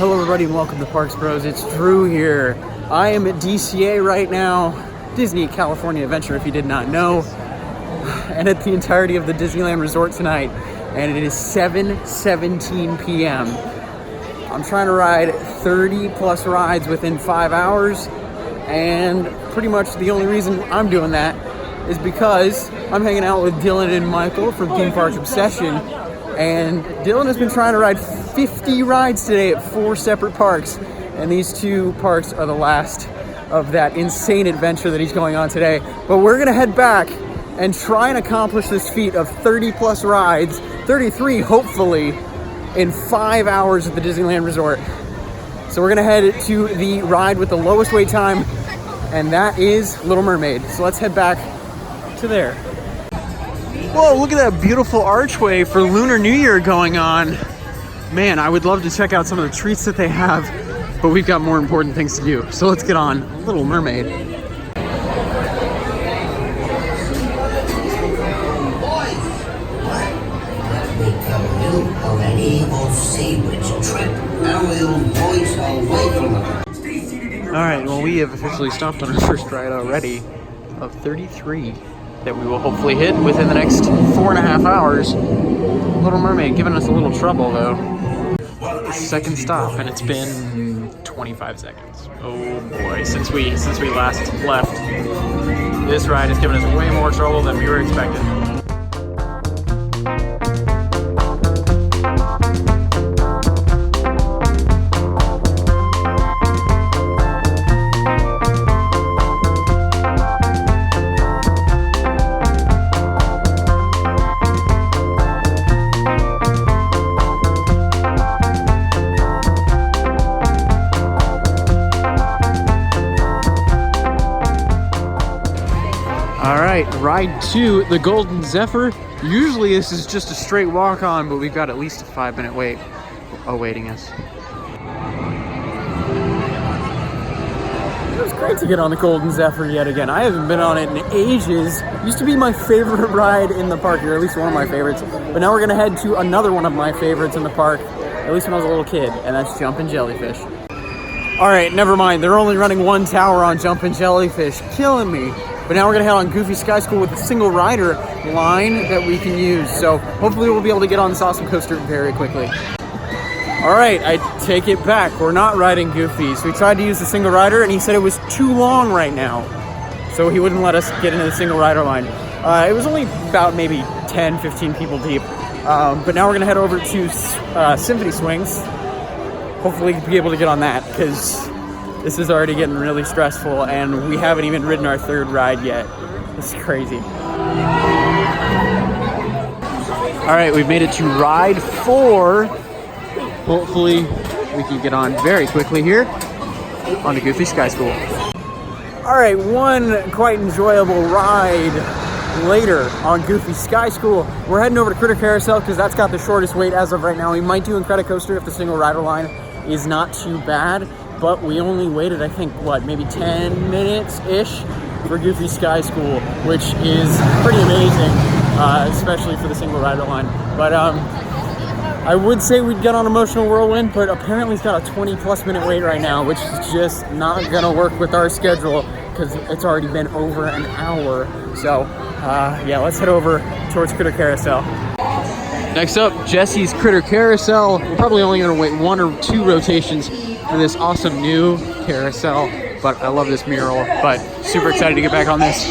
Hello everybody and welcome to Parks Bros. It's Drew here. I am at DCA right now, Disney California Adventure if you did not know, and at the entirety of the Disneyland Resort tonight, and it is 7:17 p.m. I'm trying to ride 30 plus rides within 5 hours, and pretty much the only reason I'm doing that is because I'm hanging out with Dylan and Michael from Theme Park Obsession, and Dylan has been trying to ride 50 rides today at 4 separate parks, and these 2 parks are the last of that insane adventure that he's going on today. But we're gonna head back and try and accomplish this feat of 30 plus rides, 33 hopefully, in 5 hours at the Disneyland Resort. So we're gonna head to the ride with the lowest wait time, and that is Little Mermaid. So let's head back to there. Whoa, look at that beautiful archway for Lunar New Year going on. Man, I would love to check out some of the treats that they have, but we've got more important things to do. So let's get on Little Mermaid. Alright, well we have officially stopped on our first ride already of 33 that we will hopefully hit within the next 4.5 hours. Little Mermaid giving us a little trouble though. Second stop, and it's been 25 seconds. Oh boy, since we last left, this ride has given us way more trouble than we were expecting. Ride 2, the Golden Zephyr. Usually this is just a straight walk on, but we've got at least a 5-minute wait awaiting us. It was great to get on the Golden Zephyr yet again. I haven't been on it in ages. It used to be my favorite ride in the park, or at least one of my favorites. But now we're gonna head to another one of my favorites in the park, at least when I was a little kid, and that's Jumpin' Jellyfish. All right, never mind. They're only running 1 tower on Jumpin' Jellyfish, killing me. But now we're gonna head on Goofy Sky School with a single rider line that we can use. So hopefully we'll be able to get on this awesome coaster very quickly. All right, I take it back. We're not riding Goofy. So we tried to use the single rider and he said it was too long right now. So he wouldn't let us get into the single rider line. It was only about maybe 10, 15 people deep. But now we're gonna head over to Symphony Swings. Hopefully be able to get on that, because this is already getting really stressful and we haven't even ridden our 3rd ride yet. This is crazy. All right, we've made it to ride 4. Hopefully we can get on very quickly here on the Goofy Sky School. All right, one quite enjoyable ride later on Goofy Sky School. We're heading over to Critter Carousel because that's got the shortest wait as of right now. We might do Incredicoaster if the single rider line is not too bad. But we only waited, I think, maybe 10 minutes-ish for Goofy Sky School, which is pretty amazing, especially for the single rider line. But I would say we'd get on Emotional Whirlwind, but apparently it's got a 20-plus minute wait right now, which is just not gonna work with our schedule because it's already been over an hour. So, yeah, let's head over towards Critter Carousel. Next up, Jesse's Critter Carousel. We're probably only gonna wait 1 or 2 rotations for this awesome new carousel, but I love this mural, but super excited to get back on this.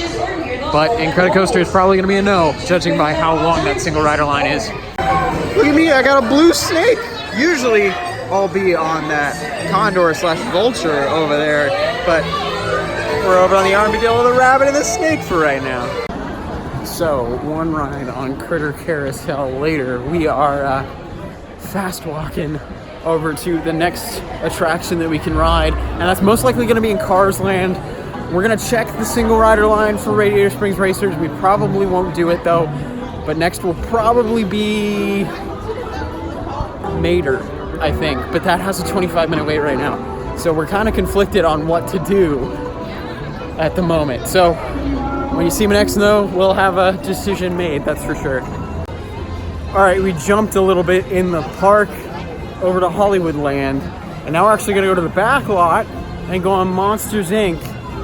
But Incredicoaster is probably gonna be a no, judging by how long that single rider line is. Look at me, I got a blue snake. Usually I'll be on that condor/vulture over there, but we're over on the armadillo, the rabbit, and the snake for right now. So 1 ride on Critter Carousel later, we are fast walking over to the next attraction that we can ride, and that's most likely going to be in Cars Land. We're going to check the single rider line for Radiator Springs Racers. We probably won't do it though, but next will probably be Mater, I think, but that has a 25-minute wait right now. So we're kind of conflicted on what to do at the moment. So when you see me next though, we'll have a decision made, that's for sure. All right, we jumped a little bit in the park over to Hollywood Land, And now we're actually gonna go to the back lot and go on Monsters Inc.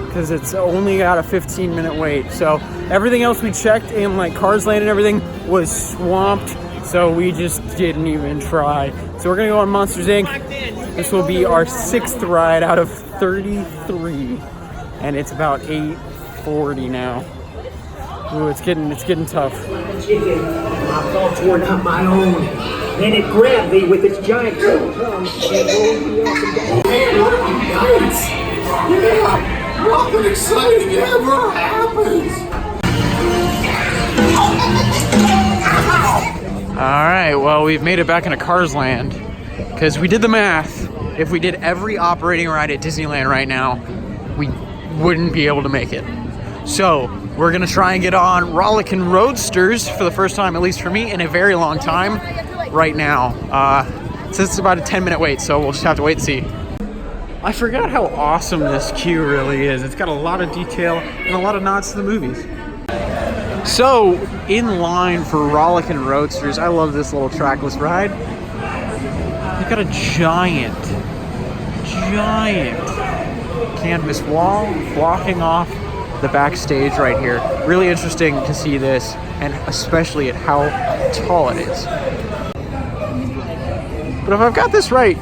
because it's only got a 15-minute wait. So everything else we checked in like Cars Land and everything was swamped. So we just didn't even try. So we're gonna go on Monsters Inc. This will be our 6th ride out of 33. And it's about 8:40 now. Ooh, it's getting tough. Chicken, my thoughts were not my own. Then it grabbed me with its giant tongue and rolled me up and down. Nice! Yeah! Nothing exciting ever happens! Alright, well, we've made it back into Cars Land because we did the math. If we did every operating ride at Disneyland right now, we wouldn't be able to make it. So we're gonna try and get on Rollickin' Roadsters for the first time, at least for me, in a very long time right now. Since it's about a 10-minute wait, so we'll just have to wait and see. I forgot how awesome this queue really is. It's got a lot of detail and a lot of nods to the movies. So, in line for Rollickin' Roadsters, I love this little trackless ride. They've got a giant canvas wall blocking off the backstage right here. Really interesting to see this, and especially at how tall it is. But if I've got this right,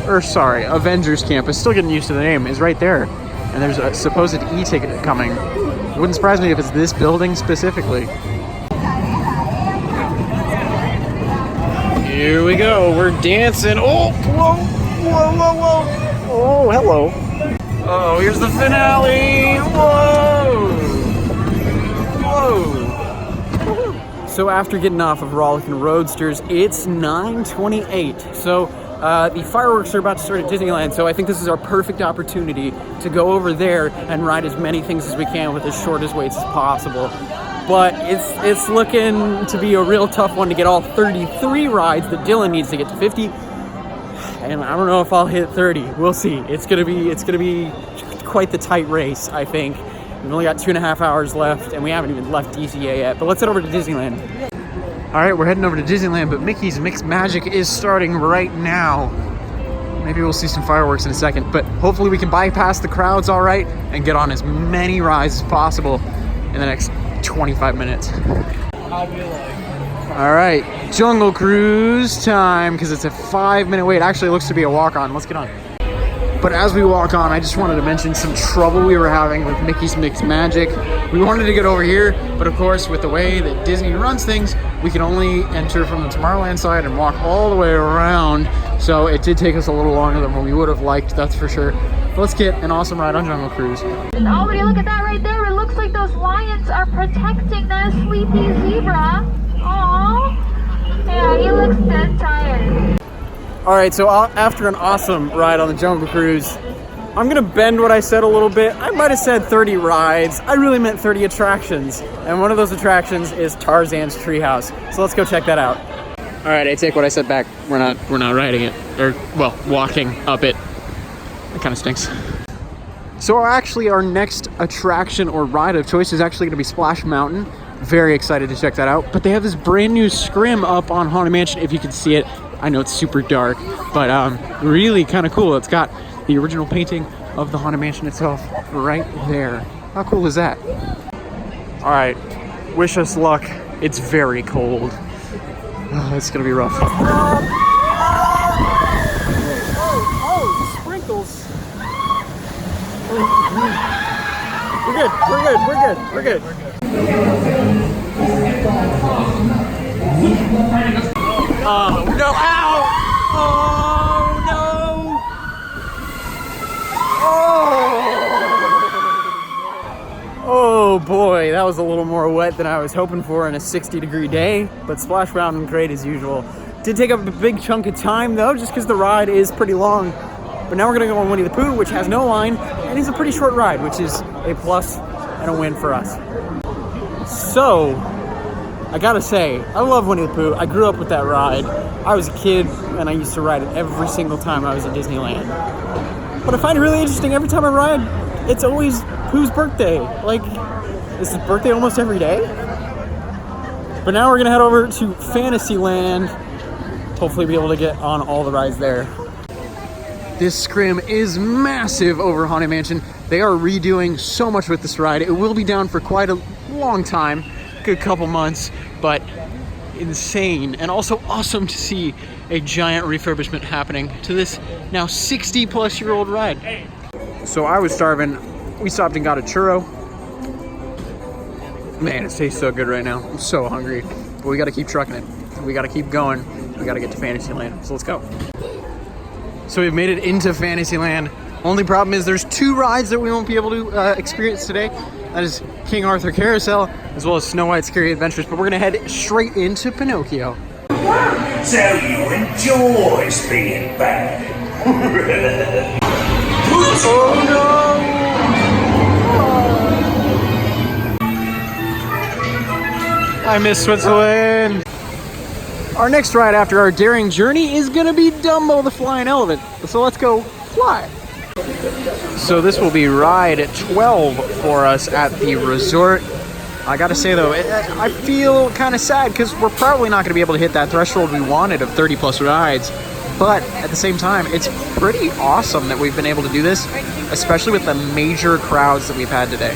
Avengers Campus, still getting used to the name, is right there. And there's a supposed e-ticket coming. It wouldn't surprise me if it's this building specifically. Here we go, we're dancing. Oh, whoa. Oh, hello. Oh, here's the finale. Whoa. So after getting off of Rollickin' Roadsters, it's 9:28. So the fireworks are about to start at Disneyland, so I think this is our perfect opportunity to go over there and ride as many things as we can with as shortest waits as possible. But it's looking to be a real tough one to get all 33 rides that Dylan needs to get to 50. And I don't know if I'll hit 30. We'll see. It's gonna be quite the tight race, I think. We've only got 2.5 hours left, and we haven't even left DCA yet. But let's head over to Disneyland. All right, we're heading over to Disneyland, but Mickey's Mixed Magic is starting right now. Maybe we'll see some fireworks in a second, but hopefully we can bypass the crowds all right and get on as many rides as possible in the next 25 minutes. All right, Jungle Cruise time, because it's a 5-minute wait. Actually, it looks to be a walk-on. Let's get on. But as we walk on, I just wanted to mention some trouble we were having with Mickey's Mixed Magic. We wanted to get over here, but of course, with the way that Disney runs things, we can only enter from the Tomorrowland side and walk all the way around. So it did take us a little longer than what we would have liked, that's for sure. But let's get an awesome ride on Jungle Cruise. Oh, would you look at that right there? It looks like those lions are protecting that sleepy zebra. Aww. Yeah, he looks dead tired. All right, so after an awesome ride on the Jungle Cruise, I'm gonna bend what I said a little bit. I might have said 30 rides. I really meant 30 attractions. And one of those attractions is Tarzan's Treehouse. So let's go check that out. All right, I take what I said back. We're not riding it, or well, walking up it. That kind of stinks. So actually our next attraction or ride of choice is actually gonna be Splash Mountain. Very excited to check that out. But they have this brand new scrim up on Haunted Mansion, if you can see it. I know it's super dark, but really kind of cool. It's got the original painting of the Haunted Mansion itself right there. How cool is that? All right, wish us luck. It's very cold. Oh, it's gonna be rough. Oh, sprinkles. We're good. No, ow! Oh, no! Oh boy, that was a little more wet than I was hoping for in a 60-degree day, but Splash Mountain, great as usual. Did take up a big chunk of time though, just because the ride is pretty long. But now we're gonna go on Winnie the Pooh, which has no line, and is a pretty short ride, which is a plus and a win for us. So, I gotta say, I love Winnie the Pooh. I grew up with that ride. I was a kid, and I used to ride it every single time I was at Disneyland. But I find it really interesting, every time I ride, it's always Pooh's birthday. Like, it's his birthday almost every day. But now we're gonna head over to Fantasyland. Hopefully be able to get on all the rides there. This scrim is massive over Haunted Mansion. They are redoing so much with this ride. It will be down for quite a long time, good couple months, but insane and also awesome to see a giant refurbishment happening to this now 60-plus-year-old ride. So I was starving. We stopped and got a churro. Man, it tastes so good right now. I'm so hungry. But we got to keep trucking it. We got to keep going. We got to get to Fantasyland. So let's go. So we've made it into Fantasyland. Only problem is there's 2 rides that we won't be able to experience today. That is King Arthur Carousel, as well as Snow White's Scary Adventures. But we're going to head straight into Pinocchio. So you enjoy being bad. Oh no! I miss Switzerland. Our next ride after our daring journey is gonna be Dumbo the Flying Elephant. So let's go fly. So this will be ride 12 for us at the resort. I gotta say though, I feel kind of sad because we're probably not gonna be able to hit that threshold we wanted of 30 plus rides. But at the same time, it's pretty awesome that we've been able to do this, especially with the major crowds that we've had today.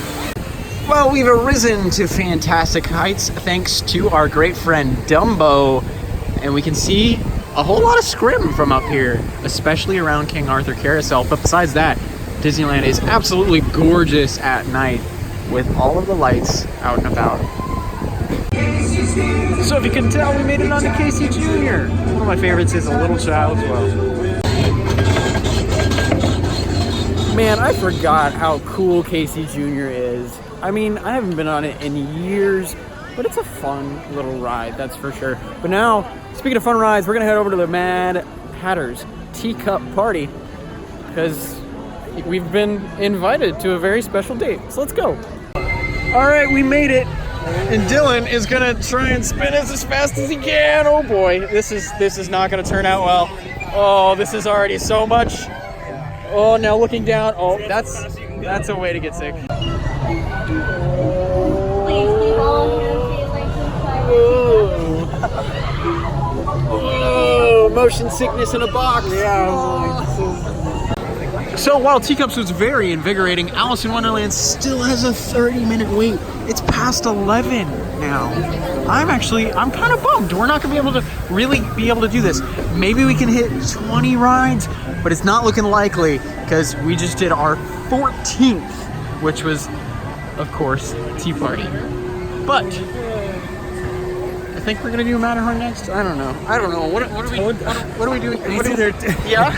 Well, we've arisen to fantastic heights thanks to our great friend Dumbo, and we can see a whole lot of scrim from up here, especially around King Arthur Carousel. But besides that, Disneyland is absolutely gorgeous at night with all of the lights out and about. So if you can tell, we made it on to Casey Jr. One of my favorites is a little child as well. Man, I forgot how cool Casey Jr. is. I mean, I haven't been on it in years, but it's a fun little ride, that's for sure. But now, speaking of fun rides, we're gonna head over to the Mad Hatter's Teacup Party because we've been invited to a very special date. So let's go. All right, we made it. And Dylan is gonna try and spin us as fast as he can. Oh boy, this is not gonna turn out well. Oh, this is already so much. Oh, now looking down. Oh, that's a way to get sick. Please leave all of your feelings inside your Oh, motion sickness in a box. Yeah. So while Teacups was very invigorating, Alice in Wonderland still has a 30-minute wait. It's past 11 now. I'm kind of bummed. We're not gonna be able to really be able to do this. Maybe we can hit 20 rides, but it's not looking likely because we just did our 14th, which was, of course, Tea Party. But I think we're gonna do Matterhorn next. I don't know. What are we doing? Yeah.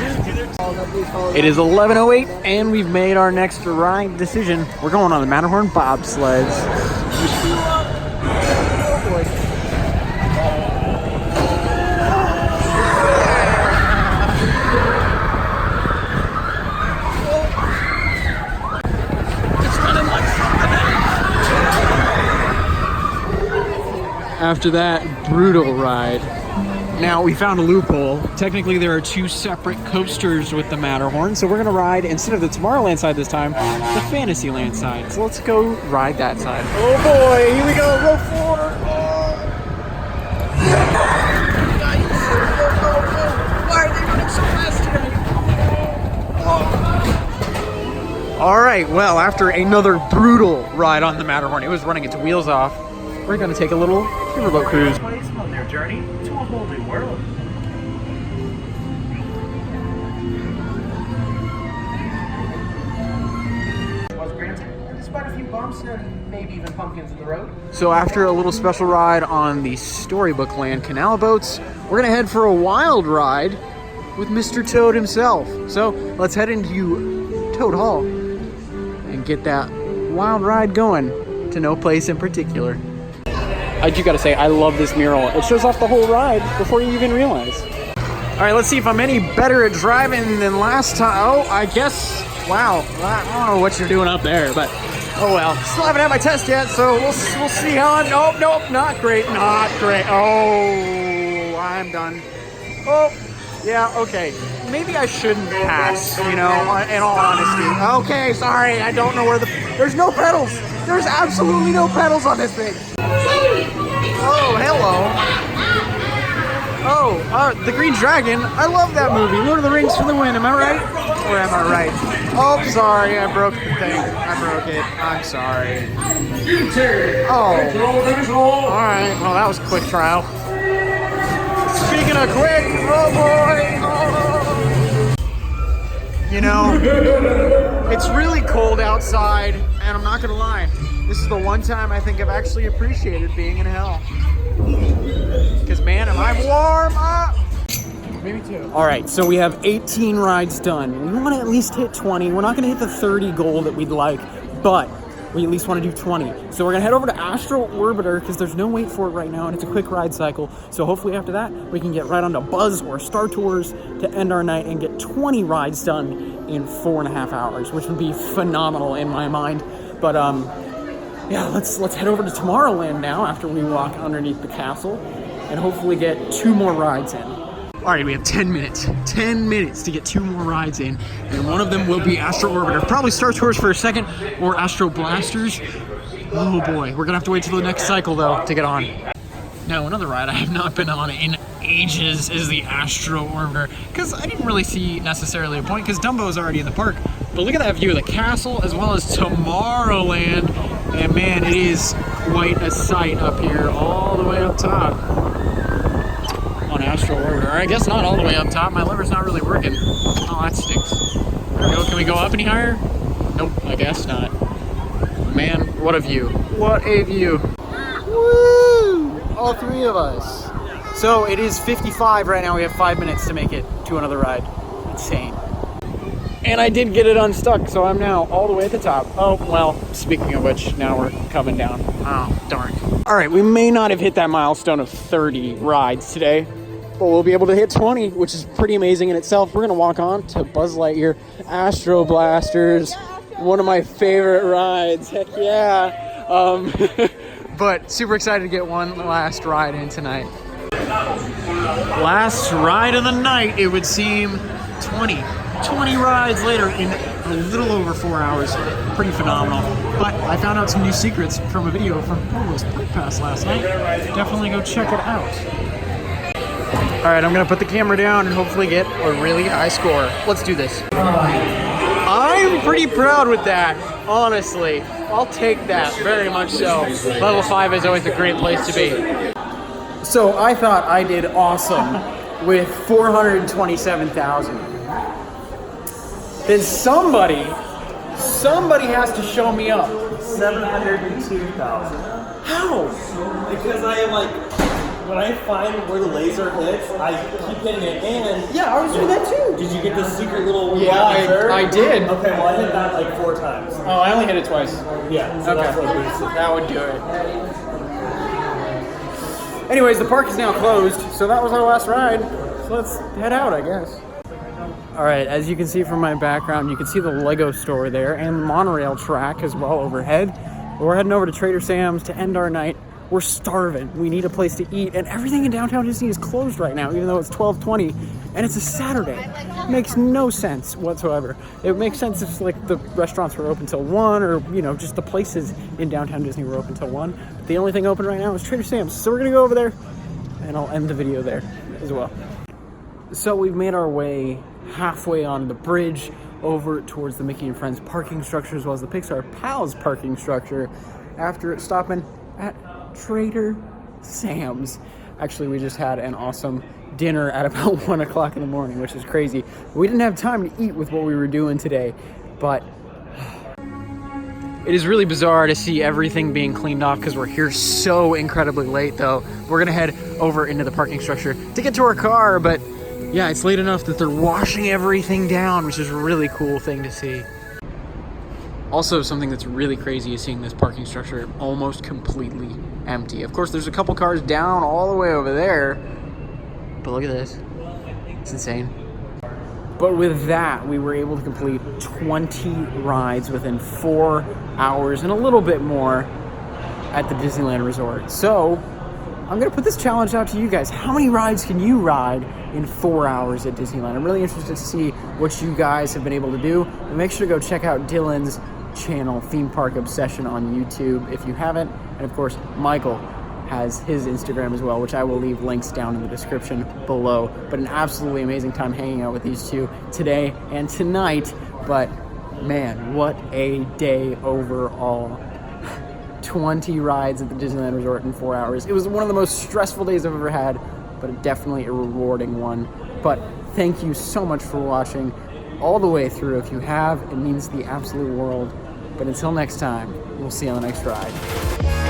It is 11:08, and we've made our next ride decision. We're going on the Matterhorn bobsleds. After that brutal ride. Now we found a loophole. Technically there are 2 separate coasters with the Matterhorn, so we're gonna ride, instead of the Tomorrowland side this time, the Fantasyland side. So let's go ride that side. Oh boy, here we go, row 4. Why are they running so fast today? All right, well, after another brutal ride on the Matterhorn, it was running its wheels off. We're gonna take a little riverboat cruise. On their journey to a whole new world. Was granted, despite a few bumps and maybe even pumpkins in the road. So after a little special ride on the Storybook Land canal boats, we're gonna head for a wild ride with Mr. Toad himself. So let's head into Toad Hall and get that wild ride going to no place in particular. I do gotta say, I love this mural. It shows off the whole ride before you even realize. All right, let's see if I'm any better at driving than last time. Oh, I guess, wow. I don't know what you're doing up there, but oh well. Still haven't had my test yet, so we'll see how I'm, nope, not great. Oh, I'm done. Oh, yeah, okay. Maybe I shouldn't pass, you know, in all honesty. Okay, sorry, I don't know where there's no pedals. There's absolutely no pedals on this thing. Oh, hello. The Green Dragon. I love that movie. Lord of the Rings for the win. Am I right? Or am I right? Oh, sorry. I broke the thing. I broke it. I'm sorry. Oh. All right. Well, that was a quick trial. Speaking of quick, oh boy. Oh. You know, it's really cold outside, and I'm not gonna lie. This is the one time I think I've actually appreciated being in hell. Because, man, am I warm up? Maybe two. All right, so we have 18 rides done. We want to at least hit 20. We're not going to hit the 30 goal that we'd like, but we at least want to do 20. So we're going to head over to Astro Orbiter because there's no wait for it right now, and it's a quick ride cycle. So hopefully after that, we can get right onto Buzz or Star Tours to end our night and get 20 rides done in 4.5 hours, which would be phenomenal in my mind. But, yeah, let's head over to Tomorrowland now after we walk underneath the castle and hopefully get 2 more rides in. All right, we have 10 minutes. 10 minutes to get 2 more rides in, and one of them will be Astro Orbiter. Probably Star Tours for a second, or Astro Blasters. Oh boy, we're gonna have to wait till the next cycle though to get on. Now, another ride I have not been on in ages is the Astro Orbiter, because I didn't really see necessarily a point, because Dumbo is already in the park. But look at that view of the castle as well as Tomorrowland. And man, it is quite a sight up here, all the way up top on Astro Orbiter. I guess not all the way up top. My lever's not really working. Oh, that stinks. There we go. Can we go up any higher? Nope, I guess not. Man, what a view. What a view. Woo! All 3 of us. So it is 55 right now. We have 5 minutes to make it to another ride. Insane. And I did get it unstuck, so I'm now all the way at the top. Oh, well, speaking of which, now we're coming down. Oh, darn. All right, we may not have hit that milestone of 30 rides today, but we'll be able to hit 20, which is pretty amazing in itself. We're gonna walk on to Buzz Lightyear Astro Blasters, one of my favorite rides. Heck yeah. But super excited to get one last ride in tonight. Last ride of the night, it would seem. 20 rides later in a little over 4 hours. Pretty phenomenal. But I found out some new secrets from a video from Polo's Park Pass last night. Definitely go check it out. All right, I'm gonna put the camera down and hopefully get a really high score. Let's do this. I'm pretty proud with that, honestly. I'll take that, very much so. Level 5 is always a great place to be. So I thought I did awesome with 427,000. Then somebody has to show me up. 702,000. How? Because I am like, when I find where the laser hits, I keep hitting it. And Yeah, I was doing that too. did you get the secret little? Yeah, I did. Okay, well I hit that like 4 times. Oh, I only hit it twice. Yeah, so Okay. that's what boosts it. That would do it. Anyways, the park is now closed, so that was our last ride. So let's head out, I guess. All right, as you can see from my background, you can see the Lego store there and the monorail track as well overhead. We're heading over to Trader Sam's to end our night. We're starving. We need a place to eat, and everything in downtown Disney is closed right now, even though it's 12:20, and it's a Saturday. It makes no sense whatsoever. It makes sense if like the restaurants were open till 1, or just the places in downtown Disney were open till 1. But the only thing open right now is Trader Sam's, so we're gonna go over there, and I'll end the video there as well. So we've made our way halfway on the bridge over towards the Mickey and Friends parking structure as well as the Pixar Pals parking structure after stopping at Trader Sam's. Actually, we just had an awesome dinner at about 1 o'clock in the morning, which is crazy. We didn't have time to eat with what we were doing today, but it is really bizarre to see everything being cleaned off because we're here so incredibly late though. We're gonna head over into the parking structure to get to our car, but yeah, it's late enough that they're washing everything down, which is a really cool thing to see. Also, something that's really crazy is seeing this parking structure almost completely empty. Of course, there's a couple cars down all the way over there, but look at this. It's insane. But with that, we were able to complete 20 rides within 4 hours and a little bit more at the Disneyland Resort. So I'm gonna put this challenge out to you guys. How many rides can you ride in 4 hours at Disneyland? I'm really interested to see what you guys have been able to do. And make sure to go check out Dylan's channel, Theme Park Obsession, on YouTube if you haven't. And of course, Michael, has his Instagram as well, which I will leave links down in the description below. But an absolutely amazing time hanging out with these two today and tonight. But man, what a day overall. 20 rides at the Disneyland Resort in 4 hours. It was one of the most stressful days I've ever had, but definitely a rewarding one. But thank you so much for watching all the way through. If you have, it means the absolute world. But until next time, we'll see you on the next ride.